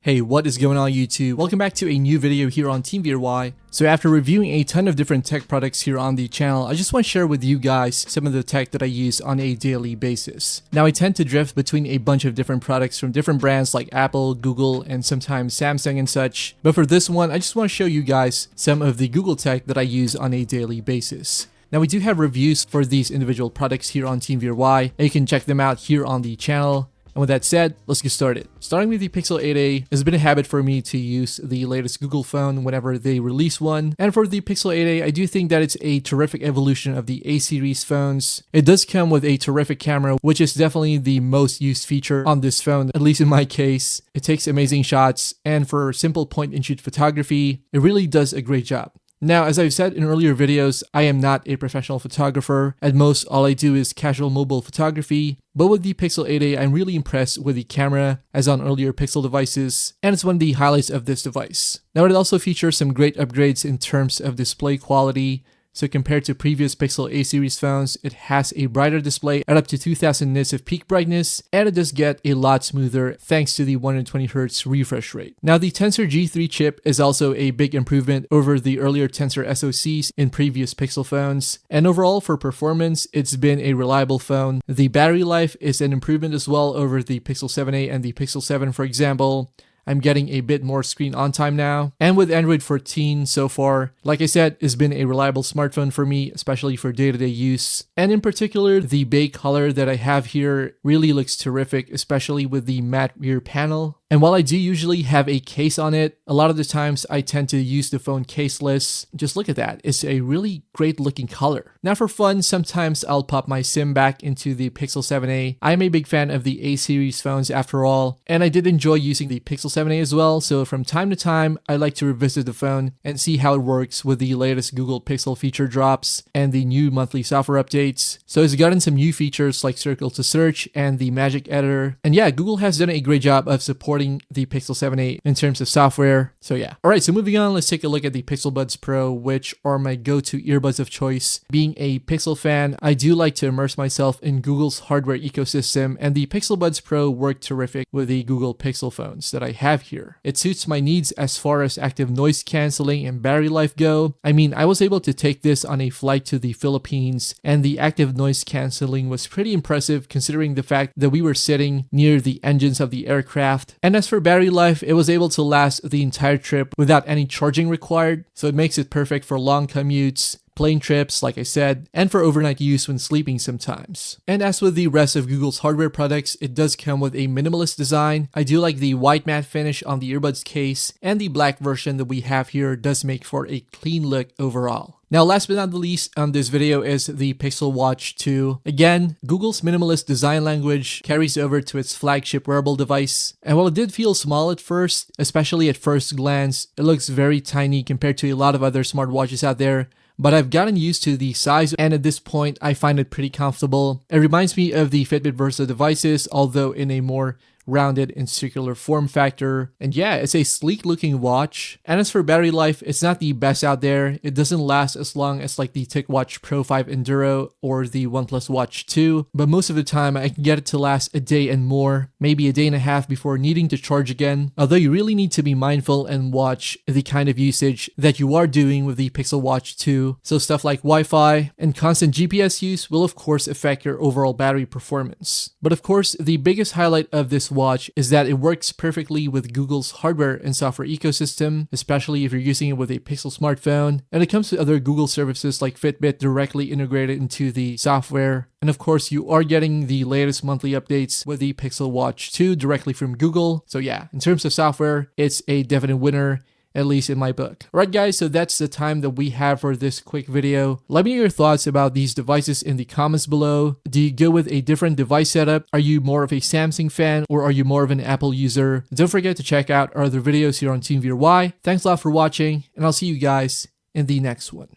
Hey, what is going on YouTube? Welcome back to a new video here on TeamVRY. So after reviewing a ton of different tech products here on the channel, I just want to share with you guys some of the tech that I use on a daily basis. Now I tend to drift between a bunch of different products from different brands like Apple, Google, and sometimes Samsung and such. But for this one, I just want to show you guys some of the Google tech that I use on a daily basis. Now we do have reviews for these individual products here on TeamVRY, and you can check them out here on the channel. And with that said, let's get started. Starting with the Pixel 8a, it's been a habit for me to use the latest Google phone whenever they release one. And for the Pixel 8a, I do think that it's a terrific evolution of the A series phones. It does come with a terrific camera, which is definitely the most used feature on this phone, at least in my case. It takes amazing shots, and for simple point-and-shoot photography, it really does a great job. Now, as I've said in earlier videos, I am not a professional photographer. At most, all I do is casual mobile photography. But with the Pixel 8a, I'm really impressed with the camera, as on earlier Pixel devices, and it's one of the highlights of this device. Now, it also features some great upgrades in terms of display quality. So compared to previous Pixel A series phones, it has a brighter display at up to 2000 nits of peak brightness, and it does get a lot smoother thanks to the 120Hz refresh rate. Now the Tensor G3 chip is also a big improvement over the earlier Tensor SoCs in previous Pixel phones, and overall for performance, it's been a reliable phone. The battery life is an improvement as well over the Pixel 7a and the Pixel 7, for example. I'm getting a bit more screen on time now. And with Android 14 so far, like I said, it's been a reliable smartphone for me, especially for day-to-day use. And in particular, the beige color that I have here really looks terrific, especially with the matte rear panel. And while I do usually have a case on it, a lot of the times I tend to use the phone caseless. Just look at that. It's a really great looking color. Now for fun, sometimes I'll pop my SIM back into the Pixel 7a. I'm a big fan of the A series phones after all, and I did enjoy using the Pixel 7a as well. So from time to time, I like to revisit the phone and see how it works with the latest Google Pixel feature drops and the new monthly software updates. So it's gotten some new features like Circle to Search and the Magic Editor. And yeah, Google has done a great job of supporting the Pixel 7a in terms of software. So yeah. Alright, so moving on, let's take a look at the Pixelbuds Pro, which are my go-to earbuds of choice. Being a Pixel fan, I do like to immerse myself in Google's hardware ecosystem, and the Pixelbuds Pro work terrific with the Google Pixel phones that I have here. It suits my needs as far as active noise cancelling and battery life go. I mean, I was able to take this on a flight to the Philippines, and the active noise cancelling was pretty impressive considering the fact that we were sitting near the engines of the aircraft. And as for battery life, it was able to last the entire trip without any charging required, so it makes it perfect for long commutes, plane trips, like I said, and for overnight use when sleeping sometimes. And as with the rest of Google's hardware products, it does come with a minimalist design. I do like the white matte finish on the earbuds case, and the black version that we have here does make for a clean look overall. Now, last but not the least on this video is the Pixel Watch 2. Again, Google's minimalist design language carries over to its flagship wearable device. And while it did feel small at first, especially at first glance, it looks very tiny compared to a lot of other smartwatches out there. But I've gotten used to the size, and at this point, I find it pretty comfortable. It reminds me of the Fitbit Versa devices, although in a more rounded and circular form factor. And yeah, it's a sleek looking watch. And as for battery life, it's not the best out there. It doesn't last as long as like the TicWatch Pro 5 Enduro or the OnePlus Watch 2, but most of the time I can get it to last a day and more, maybe a day and a half before needing to charge again. Although you really need to be mindful and watch the kind of usage that you are doing with the Pixel Watch 2. So stuff like Wi-Fi and constant GPS use will of course affect your overall battery performance. But of course, the biggest highlight of this watch is that it works perfectly with Google's hardware and software ecosystem, especially if you're using it with a Pixel smartphone, and it comes with other Google services like Fitbit directly integrated into the software. And of course, you are getting the latest monthly updates with the Pixel Watch 2 directly from Google. So yeah, in terms of software, it's a definite winner, at least in my book. Alright guys, so that's the time that we have for this quick video. Let me know your thoughts about these devices in the comments below. Do you go with a different device setup? Are you more of a Samsung fan, or are you more of an Apple user? Don't forget to check out our other videos here on TeamVRY. Thanks a lot for watching, and I'll see you guys in the next one.